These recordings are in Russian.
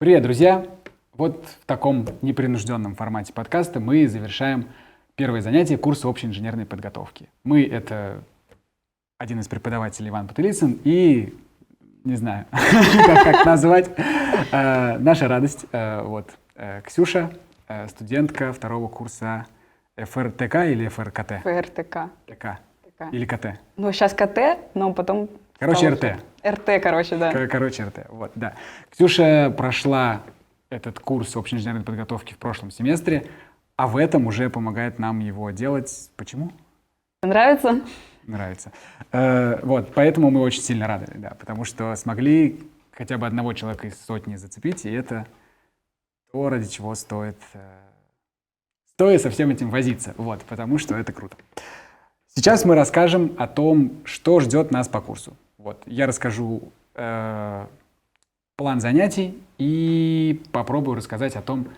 Привет, друзья! Вот в таком непринужденном формате подкаста мы завершаем первое занятие курса общей инженерной подготовки. Мы — это один из преподавателей Иван Потылицын и, не знаю, как назвать, наша радость. Ксюша, студентка второго курса ФРТК или ФРКТ? ФРТК. ТК. Или КТ? Ну, сейчас КТ, но потом... Короче, РТ. РТ, короче, да. Короче, РТ, вот, да. Ксюша прошла этот курс общей инженерной подготовки в прошлом семестре, а в этом уже помогает нам его делать. Почему? Нравится? Нравится. Поэтому мы очень сильно рады, да, потому что смогли хотя бы одного человека из сотни зацепить, и это то, ради чего стоит со всем этим возиться, потому что это круто. Сейчас мы расскажем о том, что ждет нас по курсу. Я расскажу план занятий и попробую рассказать о том,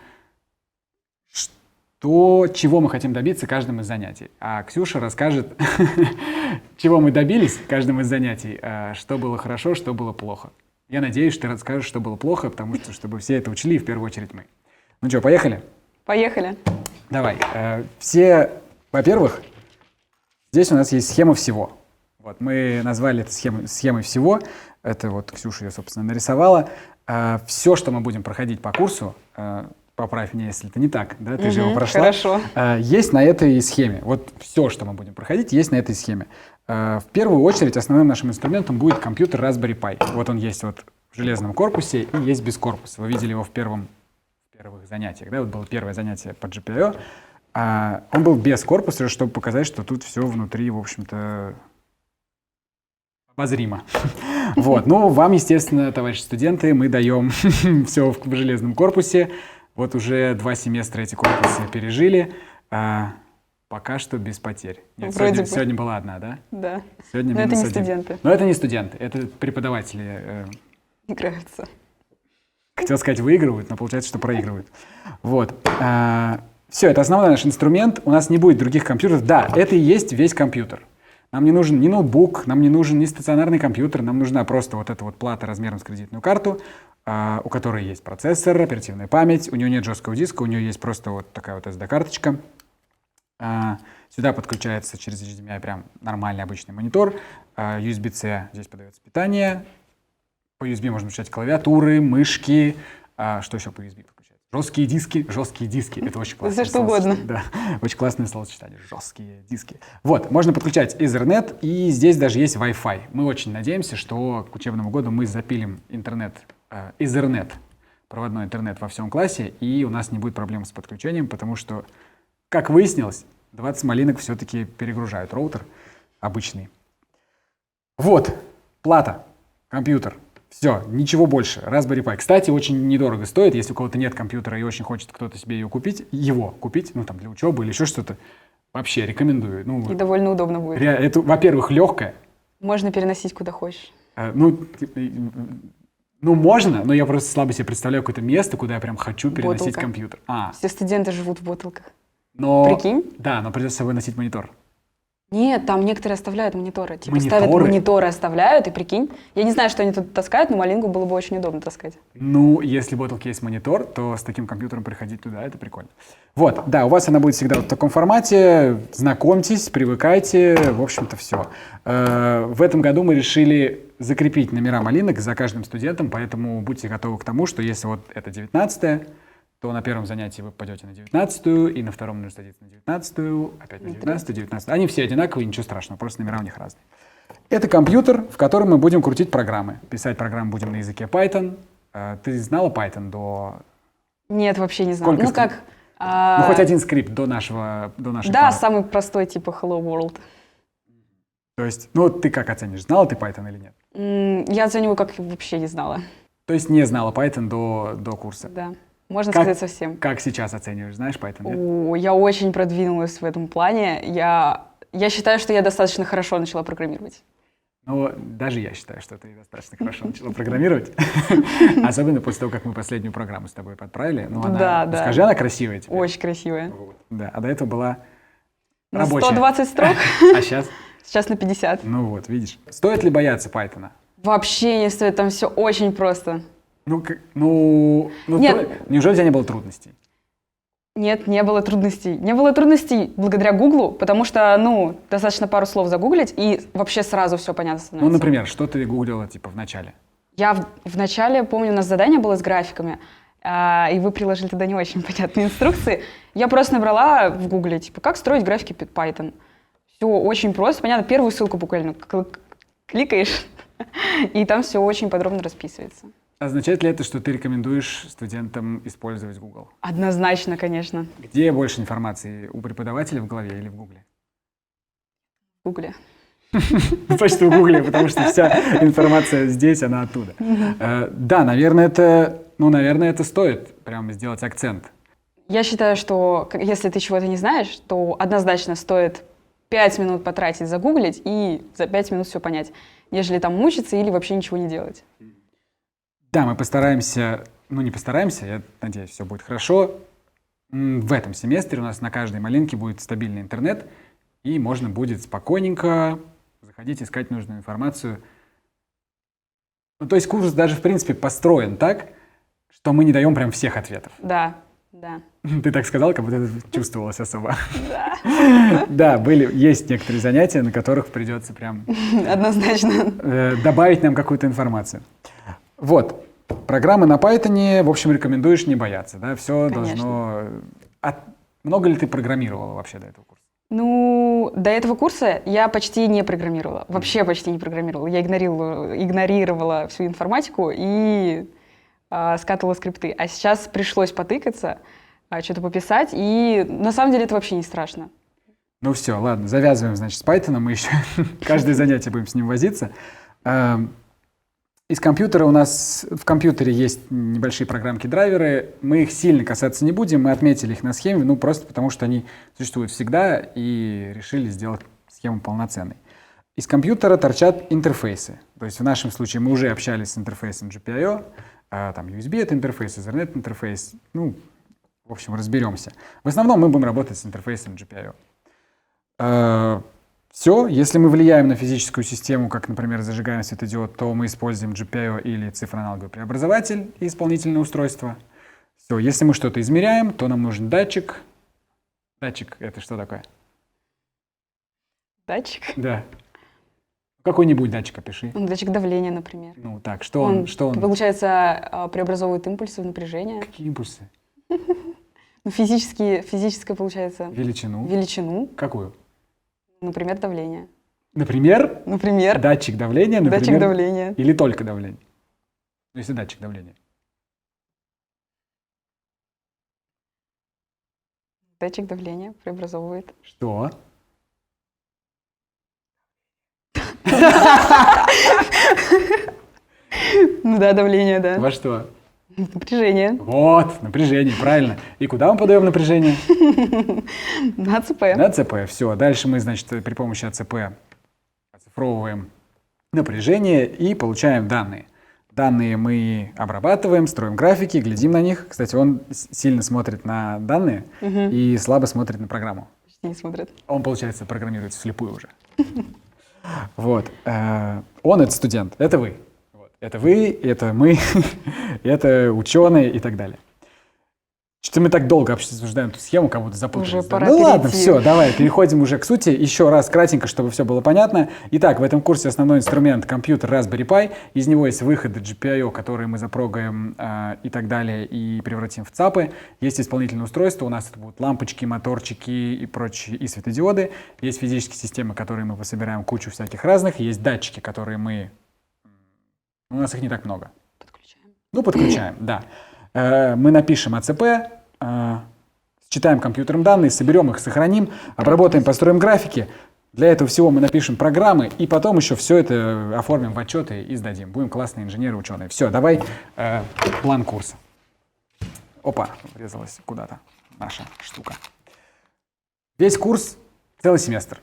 чего мы хотим добиться каждым из занятий. А Ксюша расскажет, чего мы добились каждым из занятий, что было хорошо, что было плохо. Я надеюсь, что ты расскажешь, что было плохо, потому что, чтобы все это учли, в первую очередь мы. Ну что, поехали? Поехали. Давай. Во-первых, здесь у нас есть схема всего. Мы назвали это схемой всего. Это Ксюша ее, собственно, нарисовала. Все, что мы будем проходить по курсу, поправь меня, если это не так, да, ты же его прошла. Хорошо. Есть на этой схеме. Все, что мы будем проходить, есть на этой схеме. В первую очередь основным нашим инструментом будет компьютер Raspberry Pi. Он есть в железном корпусе и есть без корпуса. Вы видели его в первых занятиях. Да? Было первое занятие по GPIO. Он был без корпуса, чтобы показать, что тут все внутри, в общем-то, обозримо. Вам, естественно, товарищи студенты, мы даем все в железном корпусе. Уже 2 семестра эти корпусы пережили. Пока что без потерь. Нет, сегодня была одна, да? Да. Сегодня Но это не -1. студенты. Но это не студенты, это преподаватели. Играются. Хотел сказать, выигрывают, но получается, что проигрывают. Все, это основной наш инструмент. У нас не будет других компьютеров. Да, это и есть весь компьютер. Нам не нужен ни ноутбук, нам не нужен ни стационарный компьютер, нам нужна просто эта плата размером с кредитную карту, у которой есть процессор, оперативная память, у нее нет жесткого диска, у нее есть просто такая SD-карточка. Сюда подключается через HDMI прям нормальный обычный монитор. USB-C, здесь подается питание. По USB можно включать клавиатуры, мышки. Что еще по USB подключается? Жесткие диски. Это очень классно. За что угодно. Да, очень классное словосочетание. Жесткие диски. Можно подключать Ethernet, и здесь даже есть Wi-Fi. Мы очень надеемся, что к учебному году мы запилим Ethernet, проводной интернет во всем классе, и у нас не будет проблем с подключением, потому что, как выяснилось, 20 малинок все-таки перегружают роутер обычный. Плата, компьютер. Все, ничего больше. Raspberry Pi. Кстати, очень недорого стоит. Если у кого-то нет компьютера и очень хочет кто-то себе его купить, для учебы или еще что-то, вообще рекомендую. И довольно удобно будет. Это, во-первых, легкое. Можно переносить куда хочешь. Можно, но я просто слабо себе представляю какое-то место, куда я прям хочу переносить Бутылка. компьютер. Все студенты живут в бутылках. Прикинь? Да, но придется с собой носить монитор. Нет, там некоторые оставляют мониторы. Мониторы? Ставят мониторы, оставляют, и прикинь. Я не знаю, что они тут таскают, но малинку было бы очень удобно таскать. Если в бутылке есть монитор, то с таким компьютером приходить туда, это прикольно. У вас она будет всегда в таком формате. Знакомьтесь, привыкайте, в общем-то, все. В этом году мы решили закрепить номера малинок за каждым студентом, поэтому будьте готовы к тому, что если это 19-е, то на первом занятии вы попадете на 19-ю, и на втором нужно садиться на 19-ю, опять на 19-ю, 19-ю. Они все одинаковые, ничего страшного, просто номера у них разные. Это компьютер, в котором мы будем крутить программы. Писать программы будем на языке Python. Ты знала Python до... Нет, вообще не знала. Хоть один скрипт до нашего... Да, самый простой, типа Hello World. То есть, ты как оценишь, знала ты Python или нет? Я оцениваю, как вообще не знала. То есть не знала Python до курса? Да. Можно сказать совсем. Как сейчас оцениваешь? Знаешь Python? Нет? Я очень продвинулась в этом плане. Я считаю, что я достаточно хорошо начала программировать. Даже я считаю, что ты достаточно хорошо начала программировать. Особенно после того, как мы последнюю программу с тобой подправили. Да. Скажи, она красивая теперь? Очень красивая. Да, а до этого была на рабочая. 120 строк. А сейчас? Сейчас на 50. Видишь. Стоит ли бояться Python? Вообще не стоит, там все очень просто. Нет. Неужели у тебя не было трудностей? Нет, не было трудностей. Не было трудностей благодаря Гуглу, потому что, достаточно пару слов загуглить, и вообще сразу все понятно становится. Ну, например, что ты гуглила, типа, в начале? Я в начале, помню, у нас задание было с графиками, и вы приложили туда не очень понятные инструкции. Я просто набрала в Гугле, типа, как строить графики Python. Все очень просто, понятно. Первую ссылку буквально кликаешь, и там все очень подробно расписывается. Означает ли это, что ты рекомендуешь студентам использовать Google? Однозначно, конечно. Где больше информации, у преподавателя в голове или в Гугле? В Гугле. Почти в Гугле, потому что вся информация здесь, она оттуда. Да, наверное, это стоит прямо сделать акцент. Я считаю, что если ты чего-то не знаешь, то однозначно стоит 5 минут потратить, загуглить и за 5 минут все понять, нежели там мучиться или вообще ничего не делать. Да, мы постараемся, не постараемся, я надеюсь, все будет хорошо. В этом семестре у нас на каждой малинке будет стабильный интернет, и можно будет спокойненько заходить, искать нужную информацию. То есть курс даже, в принципе, построен так, что мы не даем прям всех ответов. Да. Ты так сказал, как будто это чувствовалось особо. Да. Да, есть некоторые занятия, на которых придется прям Однозначно. добавить нам какую-то информацию. Вот, программы на Python, в общем, рекомендуешь не бояться, да? Все должно... Много ли ты программировала вообще до этого курса? До этого курса я почти не программировала. Вообще почти не программировала. Я игнорировала всю информатику и скатывала скрипты. А сейчас пришлось потыкаться, что-то пописать, и на самом деле это вообще не страшно. Ну все, ладно, завязываем, значит, с Python, мы еще каждое занятие будем с ним возиться. Из компьютера у нас в компьютере есть небольшие программки-драйверы. Мы их сильно касаться не будем, мы отметили их на схеме, просто потому что они существуют всегда и решили сделать схему полноценной. Из компьютера торчат интерфейсы. То есть в нашем случае мы уже общались с интерфейсом GPIO, там USB — это интерфейс, Ethernet — интерфейс. В общем, разберемся. В основном мы будем работать с интерфейсом GPIO. Все, если мы влияем на физическую систему, как, например, зажигаем светодиод, то мы используем GPIO или цифроаналоговый преобразователь и исполнительное устройство. Все, если мы что-то измеряем, то нам нужен датчик. Датчик — это что такое? Датчик? Да. Какой-нибудь датчик опиши. Датчик давления, например. Что он? Получается, преобразовывает импульсы в напряжение. Какие импульсы? Физическое, получается. Величину. Какую? Например, давление. Например? Датчик давления, например. Датчик давления. Или только давление? Если датчик давления. Датчик давления преобразовывает. Что? Давление, да. Во что? Напряжение. Вот, напряжение, правильно. И куда мы подаем напряжение? На АЦП. На АЦП, все. Дальше мы, значит, при помощи АЦП оцифровываем напряжение и получаем данные. Данные мы обрабатываем, строим графики, глядим на них. Кстати, он сильно смотрит на данные и слабо смотрит на программу. Почти не смотрит. Он, получается, программирует вслепую уже. Вот. Он — это студент, это вы. Это вы, это мы, это ученые и так далее. Что-то мы так долго обсуждаем эту схему, как будто запутались. Уже пора ладно, все, давай, переходим уже к сути. Еще раз кратенько, чтобы все было понятно. Итак, в этом курсе основной инструмент — компьютер Raspberry Pi. Из него есть выходы GPIO, которые мы запрогаем и так далее, и превратим в ЦАПы. Есть исполнительное устройство, у нас это будут лампочки, моторчики и прочие, и светодиоды. Есть физические системы, которые мы пособираем кучу всяких разных. Есть датчики, которые мы... У нас их не так много. Подключаем, да. Мы напишем АЦП, считаем компьютером данные, соберем их, сохраним, обработаем, построим графики. Для этого всего мы напишем программы, и потом еще все это оформим в отчеты и сдадим. Будем классные инженеры, ученые. Все, давай план курса. Опа, врезалась куда-то наша штука. Весь курс — целый семестр.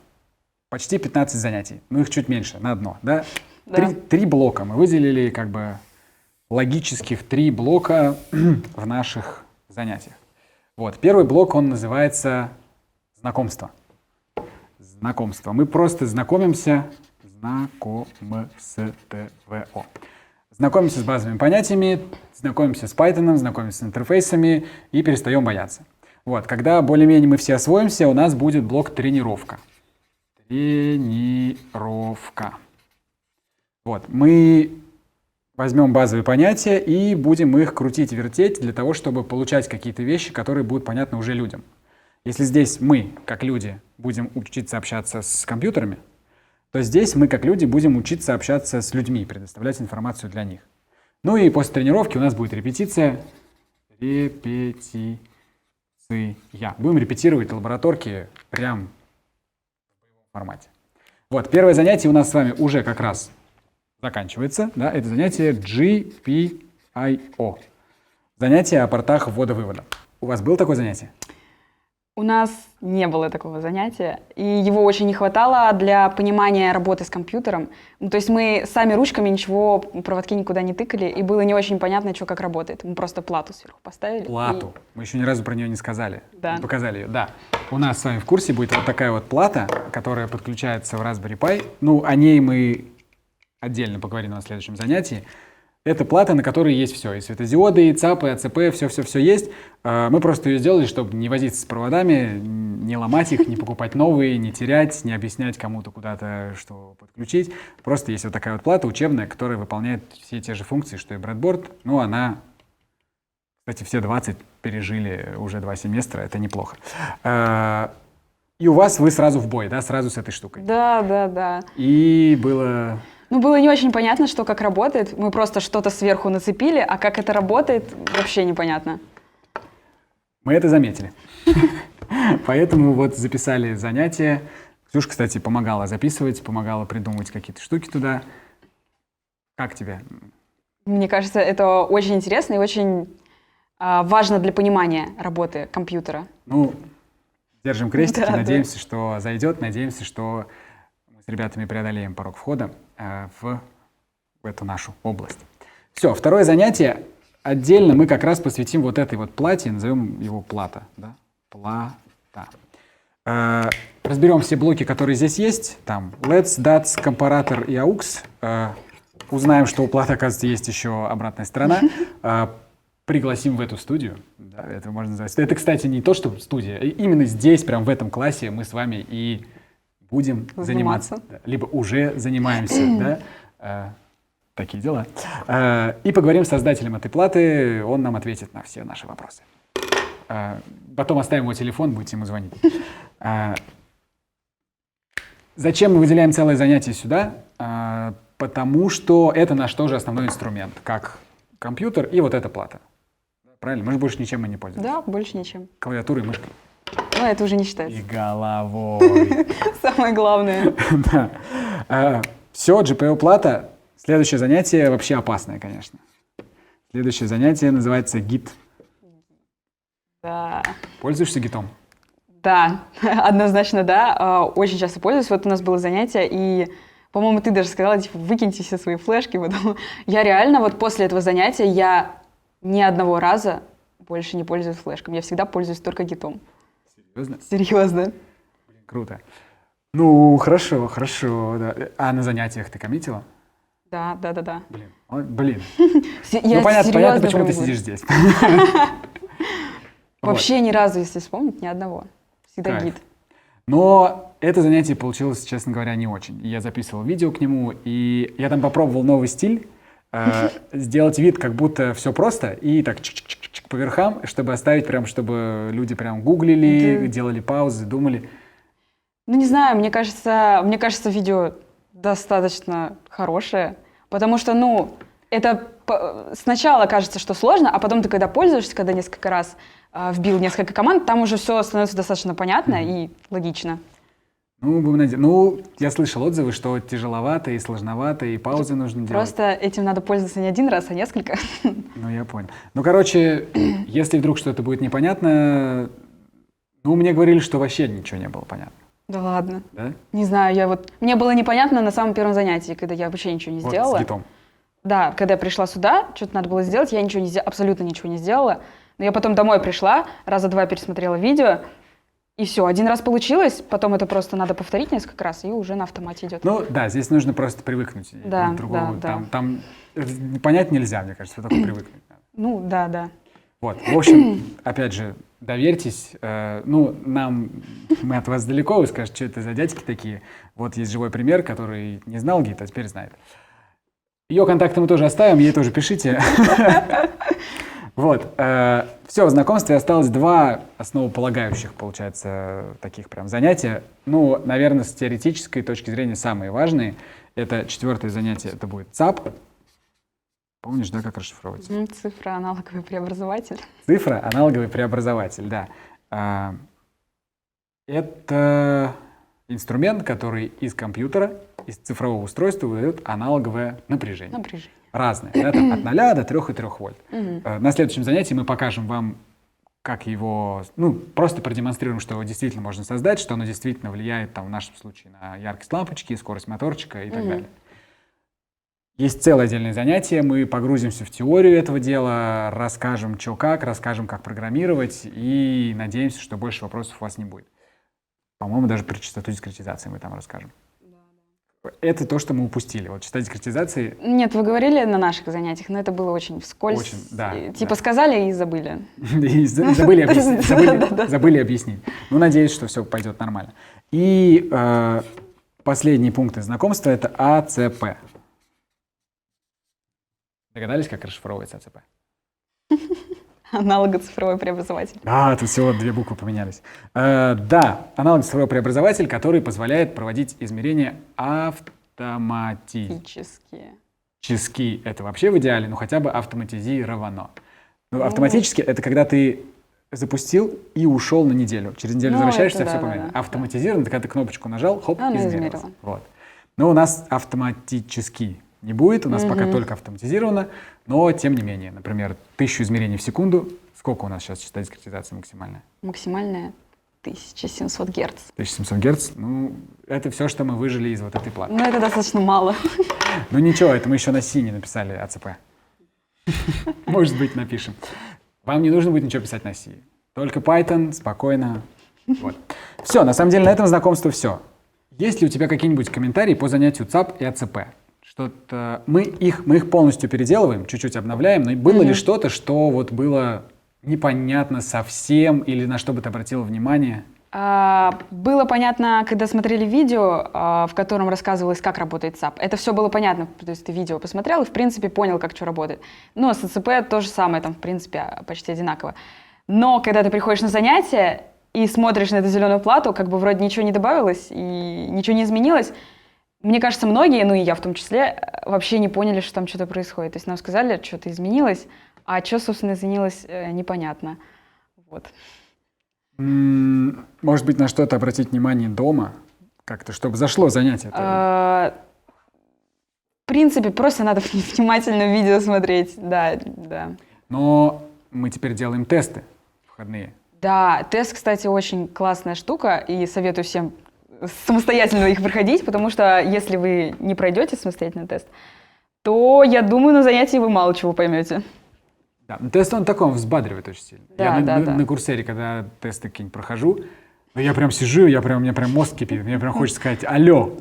Почти 15 занятий. Их чуть меньше, на одно, да? Да. Три блока. Мы выделили логических 3 блока в наших занятиях. Вот. Первый блок, он называется знакомство. Мы просто знакомимся. Знакомство. Знакомимся с базовыми понятиями, знакомимся с Python, знакомимся с интерфейсами и перестаем бояться. Вот, когда более-менее мы все освоимся, у нас будет блок тренировка. Тренировка. Вот, мы возьмем базовые понятия и будем их крутить, вертеть для того, чтобы получать какие-то вещи, которые будут понятны уже людям. Если здесь мы, как люди, будем учиться общаться с компьютерами, то здесь мы, как люди, будем учиться общаться с людьми, предоставлять информацию для них. Ну и после тренировки у нас будет репетиция. Репетиция. Будем репетировать лабораторки прям в боевом формате. Вот, первое занятие у нас с вами уже как раз заканчивается. Да, это занятие GPIO. Занятие о портах ввода-вывода. У вас было такое занятие? У нас не было такого занятия, и его очень не хватало для понимания работы с компьютером. Ну, то есть мы сами ручками ничего, проводки никуда не тыкали, и было не очень понятно, что как работает. Мы просто плату сверху поставили. Плату. Мы еще ни разу про нее не сказали. Да. Не показали ее. Да. У нас с вами в курсе будет вот такая вот плата, которая подключается в Raspberry Pi. Ну, о ней мы отдельно поговорим на следующем занятии. Это плата, на которой есть все. И светодиоды, и ЦАПы, и АЦП, все-все-все есть. Мы просто ее сделали, чтобы не возиться с проводами, не ломать их, не покупать новые, не терять, не объяснять кому-то куда-то, что подключить. Просто есть вот такая вот плата учебная, которая выполняет все те же функции, что и брэдборд. Ну, она, кстати, все 20 пережили уже 2 семестра, это неплохо. И у вас вы сразу в бой, да, сразу с этой штукой. Да. И было... Ну, было не очень понятно, что как работает. Мы просто что-то сверху нацепили, а как это работает, вообще непонятно. Мы это заметили. Поэтому вот записали занятия. Ксюша, кстати, помогала записывать, помогала придумывать какие-то штуки туда. Как тебе? Мне кажется, это очень интересно и очень важно для понимания работы компьютера. Ну, держим крестики, Да. надеемся, что зайдет, надеемся, что мы с ребятами преодолеем порог входа в эту нашу область. Все, второе занятие. Отдельно мы как раз посвятим вот этой вот плате, назовем его плата. Да? Плата. Разберем все блоки, которые здесь есть. Там LEDs, DATS, компаратор и AUX. Узнаем, что у платы, оказывается, есть еще обратная сторона. Пригласим в эту студию. Да, это можно назвать. Это, кстати, не то, что студия. Именно здесь, прям в этом классе мы с вами и будем заниматься. Да, либо уже занимаемся. Да? Такие дела. И поговорим с создателем этой платы. Он нам ответит на все наши вопросы. Потом оставим его телефон, будете ему звонить. Зачем мы выделяем целое занятие сюда? Потому что это наш тоже основной инструмент, как компьютер и вот эта плата. Правильно? Мы же больше ничем и не пользуемся. Да, больше ничем. Клавиатурой и мышкой. Но это уже не считается. И головой. Самое главное. Все, GPIO-плата. Следующее занятие вообще опасное, конечно. Следующее занятие называется гит. Да. Пользуешься гитом? Да, однозначно да. Очень часто пользуюсь. Вот у нас было занятие, и, по-моему, ты даже сказала, типа, выкиньте все свои флешки. Потом... Я реально вот после этого занятия я ни одного раза больше не пользуюсь флешками. Я всегда пользуюсь только гитом. Серьезно? Серьезно. Блин, круто. Ну, хорошо. Да. А на занятиях ты коммитила? Да. Блин. Я Понятно, серьезно почему ты прям сидишь здесь. Вообще ни разу, если вспомнить, ни одного. Всегда Кайф. гид. Но это занятие получилось, честно говоря, не очень. Я записывал видео к нему, и я там попробовал новый стиль, сделать вид, как будто все просто, и так чик-чик-чик по верхам, чтобы оставить прям, чтобы люди прям гуглили, делали паузы, думали. Ну, не знаю, мне кажется, видео достаточно хорошее, потому что, ну, это сначала кажется, что сложно, а потом ты, когда пользуешься, когда несколько раз вбил несколько команд, там уже все становится достаточно понятно и логично. Ну, будем надеяться. Ну, я слышал отзывы, что тяжеловато и сложновато, и паузы нужно делать. Просто этим надо пользоваться не один раз, а несколько. Ну, я понял. Ну, короче, если вдруг что-то будет непонятно, ну, мне говорили, что вообще ничего не было понятно. Да ладно. Да? Не знаю, мне было непонятно на самом первом занятии, когда я вообще ничего не сделала. Вот, с гитом. Да, когда я пришла сюда, что-то надо было сделать, я абсолютно ничего не сделала. Но я потом домой пришла, раза 2 пересмотрела видео, И все, один раз получилось, потом это просто надо повторить несколько раз, и уже на автомате идет. Ну да, здесь нужно просто привыкнуть. Да, К другому. да. Там понять нельзя, мне кажется, только привыкнуть. Ну, да. Вот, в общем, опять же, доверьтесь. Мы от вас далеко, вы скажете, что это за дядьки такие. Вот есть живой пример, который не знал Гита, а теперь знает. Ее контакты мы тоже оставим, ей тоже пишите. Вот. Все, в знакомстве осталось 2 основополагающих, получается, таких прям занятия. Ну, наверное, с теоретической точки зрения самые важные. Это 4-е занятие, это будет ЦАП. Помнишь, да, как расшифровывается? Цифра, аналоговый преобразователь. Цифра, аналоговый преобразователь, да. Это инструмент, который из компьютера, из цифрового устройства выдает аналоговое напряжение. Разное, да, там от 0 до 3,3 вольт. На следующем занятии мы покажем вам, как его, просто продемонстрируем, что его действительно можно создать, что оно действительно влияет, там, в нашем случае, на яркость лампочки, скорость моторчика и так далее. Есть целое отдельное занятие, мы погрузимся в теорию этого дела, расскажем, что как, расскажем, как программировать, и надеемся, что больше вопросов у вас не будет. По-моему, даже про частоту дискретизации мы там расскажем. Это то, что мы упустили. Вот частота дискретизации... Нет, вы говорили на наших занятиях, но это было очень вскользь. Очень, да. Типа сказали и забыли. И забыли объяснить. Забыли объяснить. Ну, надеюсь, что все пойдет нормально. И последний пункт знакомства — это АЦП. Догадались, как расшифровывается АЦП? Аналого-цифровой преобразователь. Тут всего 2 буквы поменялись. Да, аналого-цифровой преобразователь, который позволяет проводить измерения автоматически. Это вообще в идеале, но хотя бы автоматизировано. Автоматически — это когда ты запустил и ушел на неделю. Через неделю возвращаешься, все поменялось. Автоматизировано — это когда ты кнопочку нажал, хоп, измерилось. Вот. Но у нас автоматически не будет, у нас пока только автоматизировано, но тем не менее, например, 1000 измерений в секунду. Сколько у нас сейчас частота дискретизации максимальная? Максимальная 1700 Гц. 1700 Гц, это все, что мы выжили из вот этой платы. Это достаточно мало. Ну ничего, это мы еще на C не написали АЦП. Может быть, напишем. Вам не нужно будет ничего писать на C. Только Python, спокойно. Вот. Все, на самом деле на этом знакомство все. Есть ли у тебя какие-нибудь комментарии по занятию ЦАП и АЦП? Что-то мы их полностью переделываем, чуть-чуть обновляем, но было ли что-то, что вот было непонятно совсем, или на что бы ты обратила внимание? Было понятно, когда смотрели видео, в котором рассказывалось, как работает ЦАП. Это все было понятно, то есть ты видео посмотрел и, в принципе, понял, как что работает. Но с АЦП то же самое, там, в принципе, почти одинаково. Но когда ты приходишь на занятия и смотришь на эту зеленую плату, как бы вроде ничего не добавилось и ничего не изменилось, мне кажется, многие, и я в том числе, вообще не поняли, что там что-то происходит. То есть нам сказали, что-то изменилось, а что, собственно, изменилось, непонятно. Вот. Может быть, на что-то обратить внимание дома, как-то, чтобы зашло занятие? В принципе, просто надо внимательно видео смотреть, да. Но мы теперь делаем тесты входные. Да, тест, кстати, очень классная штука, и советую всем самостоятельно их проходить, потому что если вы не пройдете самостоятельно тест, то, я думаю, на занятии вы мало чего поймете. Да, тест он такой, он взбадривает очень сильно. Да, на Курсере, когда тесты какие-нибудь прохожу, я прям сижу, у меня прям мозг кипит, мне прям хочется сказать: алло,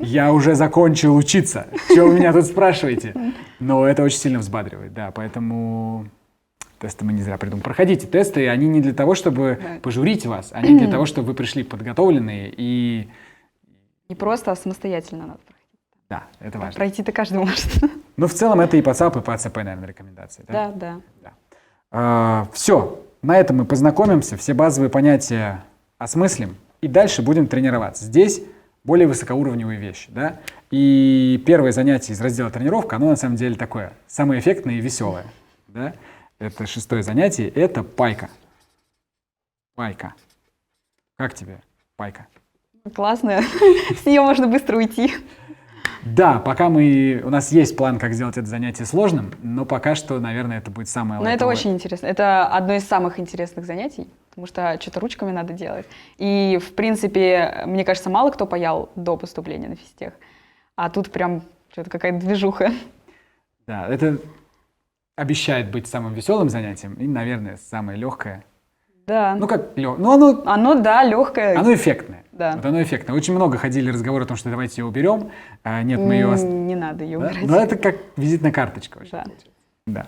я уже закончил учиться, что вы меня тут спрашиваете? Но это очень сильно взбадривает, да, поэтому тесты мы не зря придумали. Проходите тесты, они не для того, чтобы пожурить вас, они для того, чтобы вы пришли подготовленные и... Не просто, а самостоятельно надо проходить. Да, это важно. Пройти-то каждый может. Ну, в целом, это и по ЦАП, и по АЦП, наверное, рекомендации. Да. Все, на этом мы познакомимся, все базовые понятия осмыслим, и дальше будем тренироваться. Здесь более высокоуровневые вещи, да? И первое занятие из раздела тренировка, оно на самом деле такое, самое эффектное и веселое, да? Это 6-е занятие, это пайка. Пайка. Как тебе пайка? Классно, с нее можно быстро уйти. Да, пока у нас есть план, как сделать это занятие сложным, но пока что, наверное, это будет самое лайтовое. Но это очень интересно. Это одно из самых интересных занятий, потому что что-то ручками надо делать. И, в принципе, мне кажется, мало кто паял до поступления на физтех. А тут прям что-то какая-то движуха. Да, это обещает быть самым веселым занятием и, наверное, самое легкое. Да. Ну, как легкое. Ну, Оно, да, легкое. оно эффектное. Да. Вот оно эффектное. Очень много ходили разговоры о том, что давайте ее уберем. Нет, мы ее Не надо ее убирать. Но это как визитная карточка вообще. Да. Получается. Да.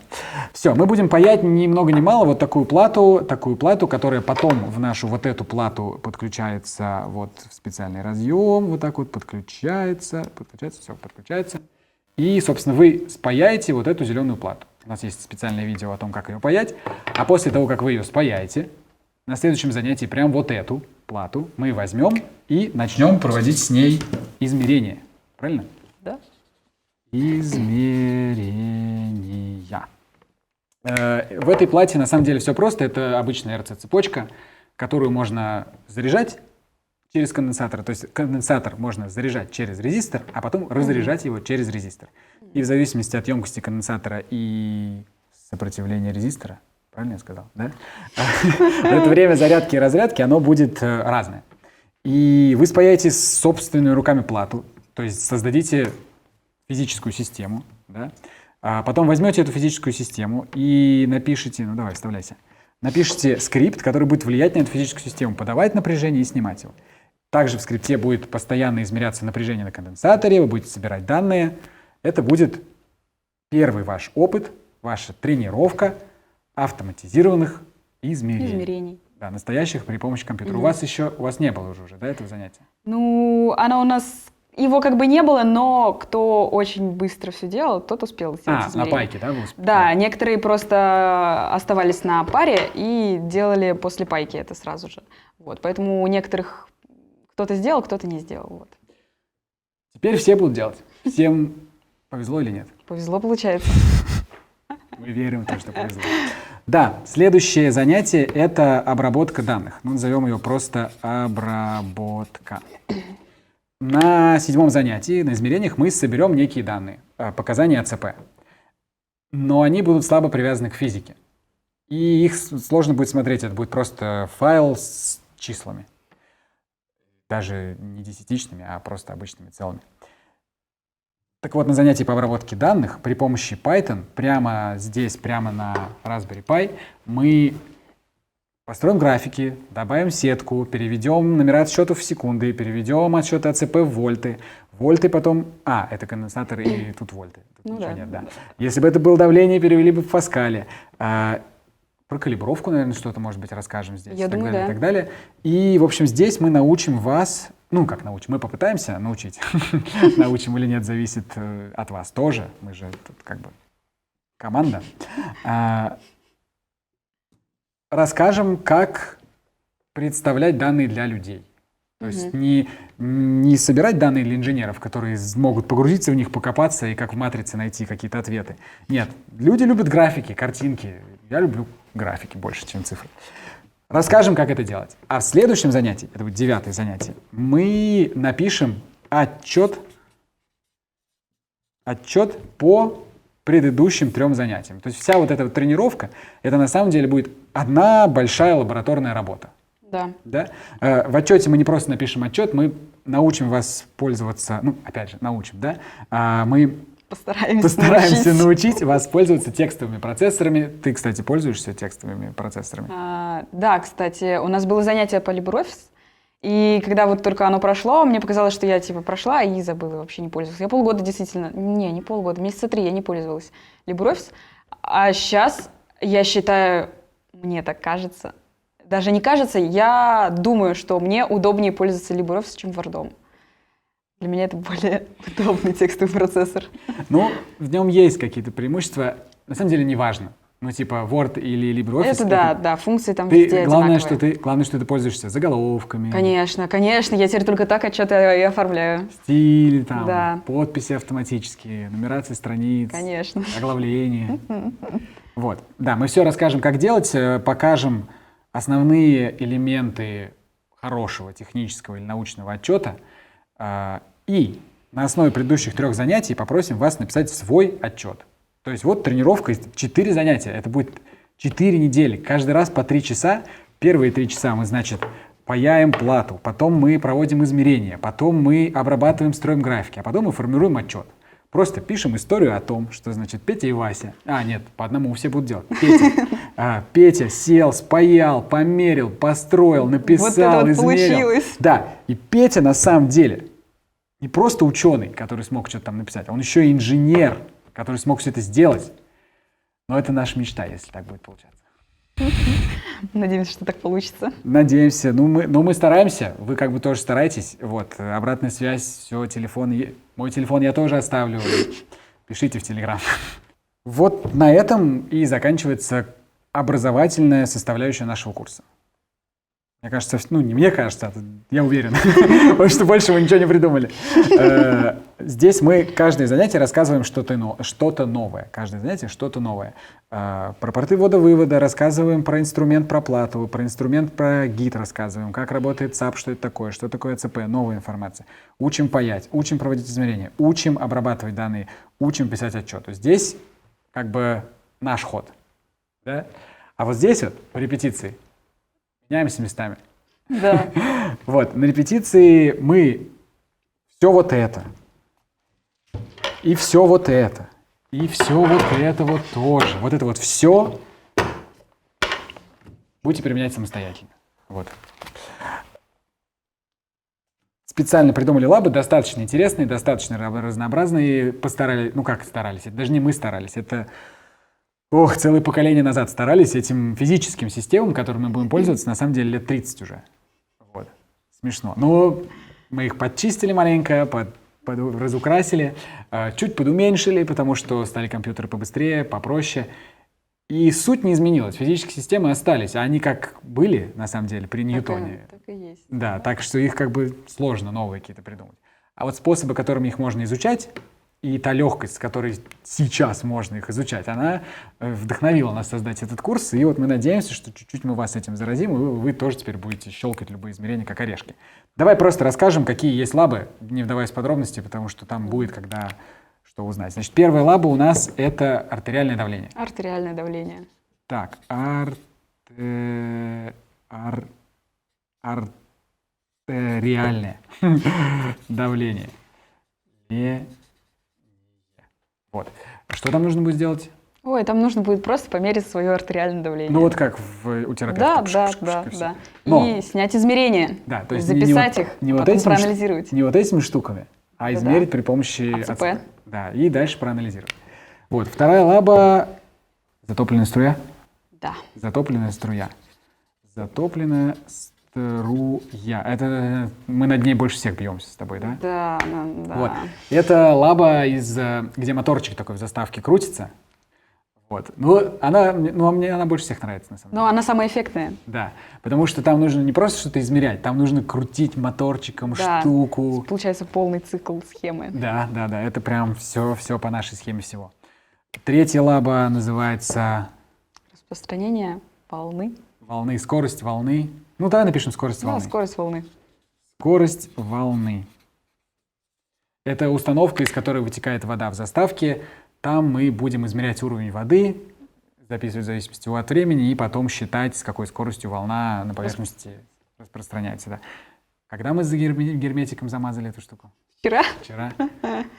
Все, мы будем паять ни много ни мало вот такую плату, которая потом в нашу вот эту плату подключается вот в специальный разъем, вот так вот подключается, все подключается. И, собственно, вы спаяете вот эту зеленую плату. У нас есть специальное видео о том, как ее паять. А после того, как вы ее спаяете, на следующем занятии прям вот эту плату мы возьмем и начнем проводить с ней измерения. Правильно? Да. Измерения. В этой плате на самом деле все просто. Это обычная РЦ-цепочка, которую можно заряжать через конденсатор. То есть конденсатор можно заряжать через резистор, а потом разряжать его через резистор. И в зависимости от емкости конденсатора и сопротивления резистора, правильно я сказал, да? Это время зарядки и разрядки, оно будет разное. И вы спаяете собственными руками плату, то есть создадите физическую систему, да? А потом возьмете эту физическую систему и напишите, ну давай, вставляйся, напишите скрипт, который будет влиять на эту физическую систему, подавать напряжение и снимать его. Также в скрипте будет постоянно измеряться напряжение на конденсаторе, вы будете собирать данные. Это будет первый ваш опыт, ваша тренировка автоматизированных измерений. Да, настоящих при помощи компьютера. У вас не было уже, да, этого занятия? Ну, оно у нас, его как бы не было, но кто очень быстро все делал, тот успел сделать измерения. На пайке, да, вы успели? Да, некоторые просто оставались на паре и делали после пайки это сразу же. Вот, поэтому у некоторых кто-то сделал, кто-то не сделал. Вот. Теперь все будут делать. Всем повезло или нет? Повезло, получается. Мы верим в то, что повезло. Да, следующее занятие — это обработка данных. Ну, назовем ее просто обработка. На 7-м занятии, на измерениях, мы соберем некие данные, показания АЦП. Но они будут слабо привязаны к физике. И их сложно будет смотреть. Это будет просто файл с числами. Даже не десятичными, а просто обычными целыми. Так вот, на занятии по обработке данных при помощи Python, прямо здесь, прямо на Raspberry Pi, мы построим графики, добавим сетку, переведем номера отсчетов в секунды, переведем отсчеты АЦП в вольты. Вольты потом... это конденсатор и тут вольты. Тут ничего нет, да. Если бы это было давление, перевели бы в Паскале. Про калибровку, наверное, что-то, может быть, расскажем здесь. Я думаю, да. И так далее. И, в общем, здесь мы научим вас... Ну, как научим? Мы попытаемся научить. Научим или нет, зависит от вас тоже. Мы же тут как бы команда. Расскажем, как представлять данные для людей. То есть не собирать данные для инженеров, которые могут погрузиться в них, покопаться и как в матрице найти какие-то ответы. Нет, люди любят графики, картинки. Я люблю графики больше, чем цифры. Расскажем, как это делать. А в следующем занятии, это будет 9-е занятие, мы напишем отчет по предыдущим 3 занятиям. То есть вся вот эта вот тренировка, это на самом деле будет одна большая лабораторная работа. Да. Да? В отчете мы не просто напишем отчет, мы научим вас пользоваться, ну, опять же, научим, да? Мы постараемся научить вас пользоваться текстовыми процессорами. Ты, кстати, пользуешься текстовыми процессорами? Да, кстати, у нас было занятие по LibreOffice, и когда вот только оно прошло, мне показалось, что я типа прошла и забыла, вообще не пользовалась. Я полгода действительно, не полгода, месяца 3 я не пользовалась LibreOffice, а сейчас я считаю, мне так кажется, даже не кажется, я думаю, что мне удобнее пользоваться LibreOffice, чем Word. Для меня это более удобный текстовый процессор. Ну, в нем есть какие-то преимущества. На самом деле не важно. Ну, типа Word или LibreOffice. Это да, функции там везде главное, одинаковые. Главное, что ты пользуешься заголовками. Конечно, я теперь только так отчеты и оформляю. Стиль, там, Да. подписи автоматические, нумерация страниц. Конечно. Оглавление. Вот. Да, мы все расскажем, как делать, покажем основные элементы хорошего технического или научного отчета. И на основе предыдущих 3 занятий попросим вас написать свой отчет. То есть вот тренировка, 4 занятия, это будет 4 недели, каждый раз по 3 часа. Первые 3 часа мы, значит, паяем плату, потом мы проводим измерения, потом мы обрабатываем, строим графики, а потом мы формируем отчет. Просто пишем историю о том, что, значит, Петя и Вася... нет, по одному все будут делать. Петя сел, спаял, померил, построил, написал, Вот это вот измерил. получилось. Да, и Петя на самом деле не просто ученый, который смог что-то там написать, он еще и инженер, который смог все это сделать. Но это наша мечта, если так будет получаться. Надеемся, что так получится. Надеемся. Ну, мы стараемся. Вы как бы тоже стараетесь. Вот, обратная связь, все, телефон. Мой телефон я тоже оставлю. Пишите в Телеграм. Вот на этом и заканчивается образовательная составляющая нашего курса. Мне кажется, ну не мне кажется, я уверен, потому что больше мы ничего не придумали. Здесь мы каждое занятие рассказываем что-то новое. Каждое занятие что-то новое. Про порты ввода-вывода рассказываем, про инструмент проплату, про инструмент про гид рассказываем, как работает САП, что такое ЦП, новая информация. Учим паять, учим проводить измерения, учим обрабатывать данные, учим писать отчеты. Здесь как бы наш ход. Да? А вот здесь вот по репетиции меняемся местами. Да. Вот, на репетиции мы все вот это, и все вот это, и все вот это вот тоже. Вот это вот все будете применять самостоятельно. Вот. Специально придумали лабы, достаточно интересные, достаточно разнообразные. Постарались, ну как старались, это даже не мы старались, это целое поколение назад старались этим физическим системам, которыми мы будем пользоваться, на самом деле лет 30 уже. Вот. Смешно. Но мы их подчистили маленько, разукрасили, чуть подуменьшили, потому что стали компьютеры побыстрее, попроще. И суть не изменилась. Физические системы остались, а они как были, на самом деле, при Ньютоне. Так и есть. Да, так что их как бы сложно новые какие-то придумать. А вот способы, которыми их можно изучать, и та легкость, с которой сейчас можно их изучать, она вдохновила нас создать этот курс. И вот мы надеемся, что чуть-чуть мы вас этим заразим, и вы тоже теперь будете щелкать любые измерения, как орешки. Давай просто расскажем, какие есть лабы, не вдаваясь в подробности, потому что там будет, когда что узнать. Значит, первая лаба у нас — это артериальное давление. Артериальное давление. Так, артериальное давление. Вот. Что там нужно будет сделать? Ой, там нужно будет просто померить свое артериальное давление. Ну вот как у терапевта. Да. Но, и снять измерения, да, то есть записать их, потом проанализировать. Не вот этими штуками, а измерить при помощи АЦП. Да, и дальше проанализировать. Вот, вторая лаба — затопленная струя. Да. Затопленная струя. Затопленная струя. Это мы над ней больше всех бьемся с тобой, да? Да. Вот. Это лаба, где моторчик такой в заставке крутится. Вот. Мне она больше всех нравится, на самом деле. Но она самая эффектная. Да, потому что там нужно не просто что-то измерять, там нужно крутить моторчиком штуку. Получается полный цикл схемы. Да, это прям все по нашей схеме всего. Третья лаба называется... Распространение волны. Скорость волны. Ну, давай напишем скорость волны. Да, скорость волны. Скорость волны. Это установка, из которой вытекает вода в заставке. Там мы будем измерять уровень воды, записывать в зависимости от времени, и потом считать, с какой скоростью волна на поверхности распространяется. Да. Когда мы за герметиком замазали эту штуку? Вчера.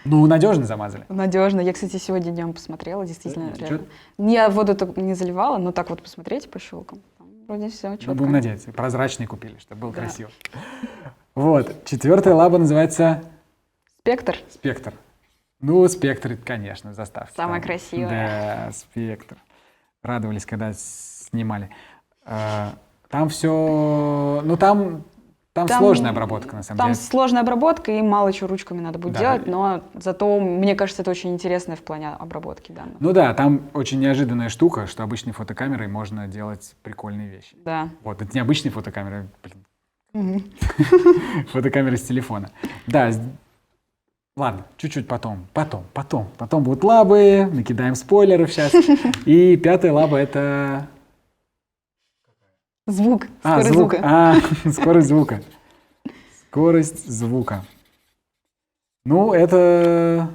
Ну, надежно замазали. Надежно. Я, кстати, сегодня днем посмотрела, действительно. Чё? Я воду не заливала, но так вот посмотреть по щелкам. Там вроде все четко. Ну, будем надеяться. Прозрачный купили, чтобы было красиво. Вот. Четвертая лаба называется... Спектр. Спектр. Ну, спектр, конечно, заставки. Самая красивая. Да, спектр. Радовались, когда снимали. Там все... Ну, там сложная обработка, на самом деле. Там сложная обработка, и мало чего ручками надо будет делать, но зато, мне кажется, это очень интересно в плане обработки данных. Ну да, там очень неожиданная штука, что обычной фотокамерой можно делать прикольные вещи. Да. Вот, это не обычные фотокамеры, фотокамеры с телефона. Да, ладно, чуть-чуть потом будут лабы, накидаем спойлеров сейчас. И пятая лаба — это... Звук. Скорость звука. Скорость звука. Скорость звука. Ну, это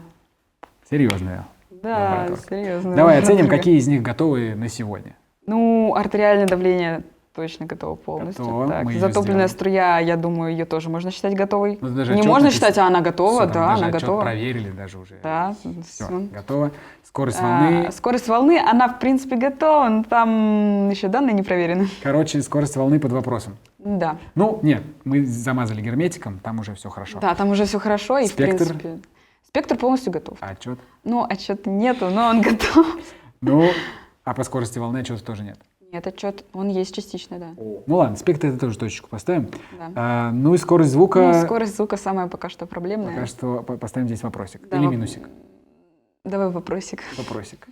серьезная. Да, серьезно. Давай оценим, какие из них готовы на сегодня. Ну, артериальное давление точно готова полностью. Готова, Так, мы её затопленная сделаем. струя, я думаю, ее тоже можно считать готовой. Ну, даже Не отчет можно написан. считать, а она готова, Всё, там да, даже она отчет готова. проверили даже уже. Да, Все, всё. готово. Скорость волны. Скорость волны, она, в принципе, готова, но там еще данные не проверены. Короче, скорость волны под вопросом. Да. Ну, нет, мы замазали герметиком, там уже все хорошо. Да, там уже все хорошо, и, Спектр? в принципе, спектр полностью готов. А отчет? Ну, отчета нету, но он готов. Ну, а по скорости волны отчета тоже нет. Нет, отчет, он есть частично, да. Ну ладно, спектр это тоже точечку поставим. Да. Ну и скорость звука. Ну, скорость звука самая пока что проблемная. Пока что поставим здесь вопросик. Да, Или минусик. Давай вопросик. Вопросик.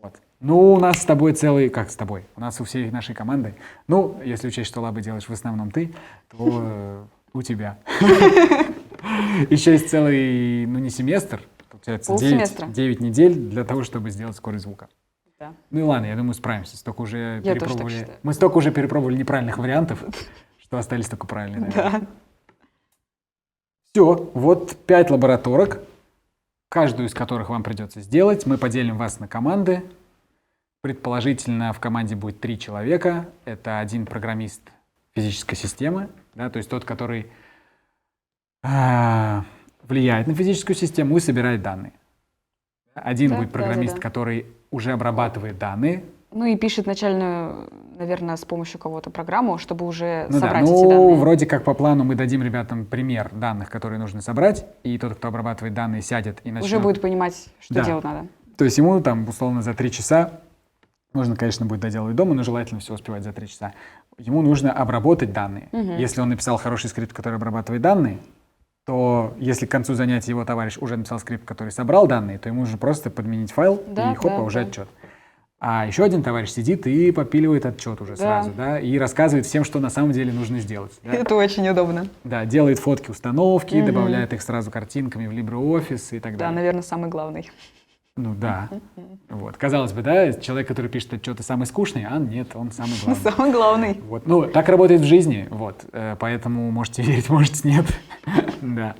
Вот. Ну, у нас с тобой целый... Как с тобой? У нас у всей нашей команды. Ну, если учесть, что лабы делаешь в основном ты, то у тебя. Еще есть целый, ну не семестр, получается Полсеместра. 9 недель для того, чтобы сделать скорость звука. Да. Ну и ладно, я думаю, справимся. Столько уже Я тоже так перепробовали. считаю. Мы столько уже перепробовали неправильных вариантов, что остались только правильные. наверное. Да. Все, вот 5 лабораторок, каждую из которых вам придется сделать. Мы поделим вас на команды. Предположительно, в команде будет 3 человека. Это один программист физической системы, да, то есть тот, который влияет на физическую систему и собирает данные. Один Да, будет программист, да. который уже обрабатывает данные. Ну и пишет начальную, наверное, с помощью кого-то программу, чтобы уже Ну да, собрать эти ну данные. вроде как по плану мы дадим ребятам пример данных, которые нужно собрать, и тот, кто обрабатывает данные, сядет и начнет. Уже будет понимать, что Да. делать надо. То есть ему там условно за 3 часа, можно, конечно, будет доделывать дома, но желательно все успевать за 3 часа. Ему нужно обработать данные. Если он написал хороший скрипт, который обрабатывает данные, то если к концу занятия его товарищ уже написал скрипт, который собрал данные, то ему нужно просто подменить файл Да, и хопа, да, уже да. отчет. А еще один товарищ сидит и попиливает отчет уже Да. сразу, да, и рассказывает всем, что на самом деле нужно сделать. Да. Это очень удобно. Да, делает фотки установки, добавляет их сразу картинками в LibreOffice и так Да, далее. наверное, самый главный. Ну да. Вот. Казалось бы, да, человек, который пишет отчеты, самый скучный, а нет, он самый главный. Самый главный. Вот. Ну, так работает в жизни, вот. Поэтому можете верить, можете нет. Да.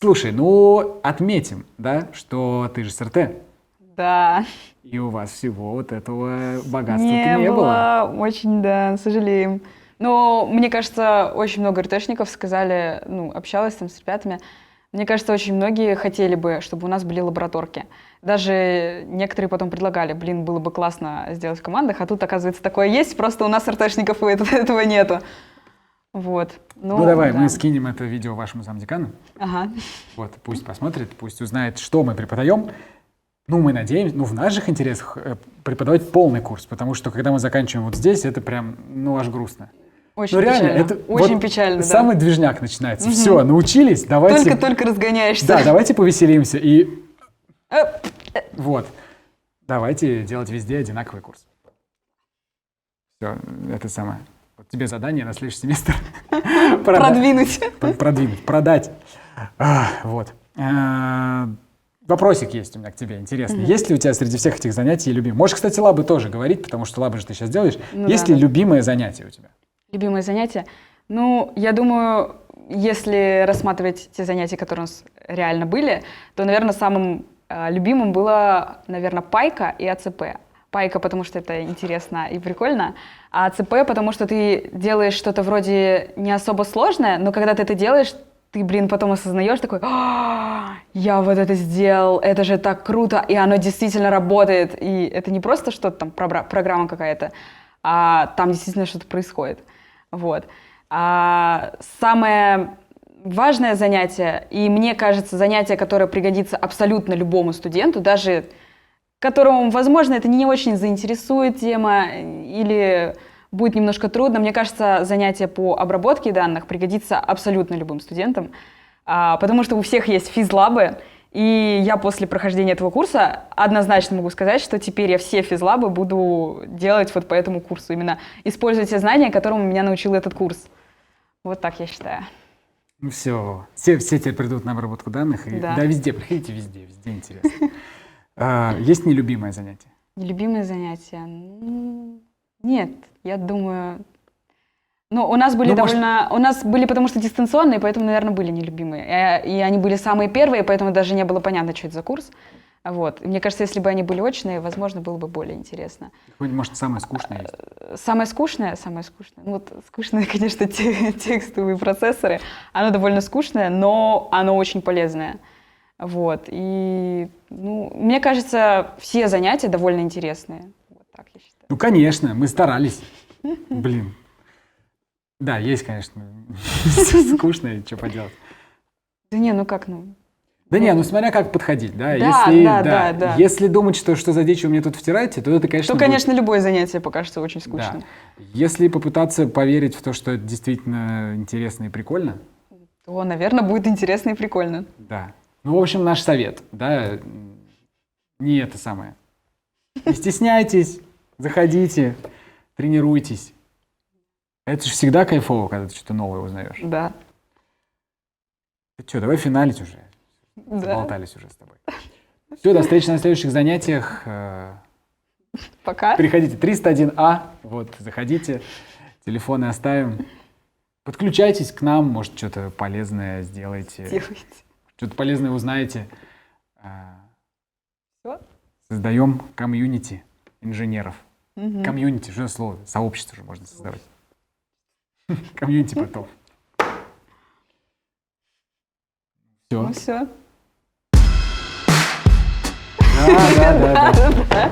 Слушай, ну, отметим, да, что ты же с РТ, Да. и у вас всего вот этого богатства Не не было. было. Очень, да, сожалеем. Но мне кажется, очень много РТшников сказали, ну, общалась там с ребятами, мне кажется, очень многие хотели бы, чтобы у нас были лабораторки. Даже некоторые потом предлагали, блин, было бы классно сделать в командах, а тут, оказывается, такое есть, просто у нас РТшников этого нету. Вот. Ну, давай, да. мы скинем это видео вашему замдекану. Ага. Вот, пусть посмотрит, пусть узнает, что мы преподаем. Ну, мы надеемся, ну, в наших интересах преподавать полный курс, потому что, когда мы заканчиваем вот здесь, это прям, ну, аж грустно. Очень Ну, реально, печально. это Очень вот печально, да. самый движняк начинается. Все, научились, давайте... Только разгоняешься. Да, давайте повеселимся и... Э, Вот. Давайте делать везде одинаковый курс. Все, это самое. Вот тебе задание на следующий семестр. Продвинуть. Продвинуть, продать. Вот. Вопросик есть у меня к тебе, интересный. Есть ли у тебя среди всех этих занятий любимый? Можешь, кстати, лабы тоже говорить, потому что лабы же ты сейчас делаешь. Ну Есть да, ли да. любимое занятие у тебя? Любимое занятие? Ну, я думаю, если рассматривать те занятия, которые у нас реально были, то, наверное, самым любимым было, наверное, пайка и АЦП. Пайка, потому что это интересно и прикольно, а АЦП, потому что ты делаешь что-то вроде не особо сложное, но когда ты это делаешь, ты, блин, потом осознаешь такой, я вот это сделал, это же так круто, и оно действительно работает. И это не просто что-то там, программа какая-то, а там действительно что-то происходит. Вот. А самое важное занятие, и мне кажется, занятие, которое пригодится абсолютно любому студенту, даже которому, возможно, это не очень заинтересует тема или будет немножко трудно. Мне кажется, занятие по обработке данных пригодится абсолютно любым студентам, потому что у всех есть физлабы, и я после прохождения этого курса однозначно могу сказать, что теперь я все физлабы буду делать вот по этому курсу, именно использовать те знания, которым меня научил этот курс. Вот так я считаю. Ну все теперь придут на обработку данных. И, Да. да, везде, приходите везде интересно. Есть нелюбимое занятие? Нелюбимые занятия? Нет, я думаю... Ну, у нас были у нас были, потому что дистанционные, поэтому, наверное, были нелюбимые. И они были самые первые, поэтому даже не было понятно, что это за курс. Вот. И мне кажется, если бы они были очные, возможно, было бы более интересно. Какое-нибудь, может, самое скучное есть? Самое скучное. Ну, вот скучные, конечно, текстовые процессоры. Оно довольно скучное, но оно очень полезное. Вот. И, ну, мне кажется, все занятия довольно интересные. Вот так я считаю. Ну, конечно, мы старались. Блин. Да, есть, конечно, скучно, что поделать. Да не, ну как, ну... Да не, ну смотря как подходить, да. Да, Если, да. Если думать, что за дичь вы мне тут втираете, то это, конечно, То, конечно, любое занятие покажется очень скучным. Да. Если попытаться поверить в то, что это действительно интересно и прикольно, То, наверное, будет интересно и прикольно. да. Ну, в общем, наш совет, да, не это самое. Не стесняйтесь, заходите, тренируйтесь. Это же всегда кайфово, когда ты что-то новое узнаешь. Да. Ты что, давай финалить уже. Да. Заболтались уже с тобой. Все, до встречи на следующих занятиях. Пока. Приходите 301А, вот, заходите, телефоны оставим. Подключайтесь к нам, может, что-то полезное сделаете. Делайте. Что-то полезное узнаете. Все? Создаем комьюнити инженеров. Мгм. Комьюнити, что за слово? Сообщество же можно создавать. Комьюнити потом. Все. Ну все. Да. Да.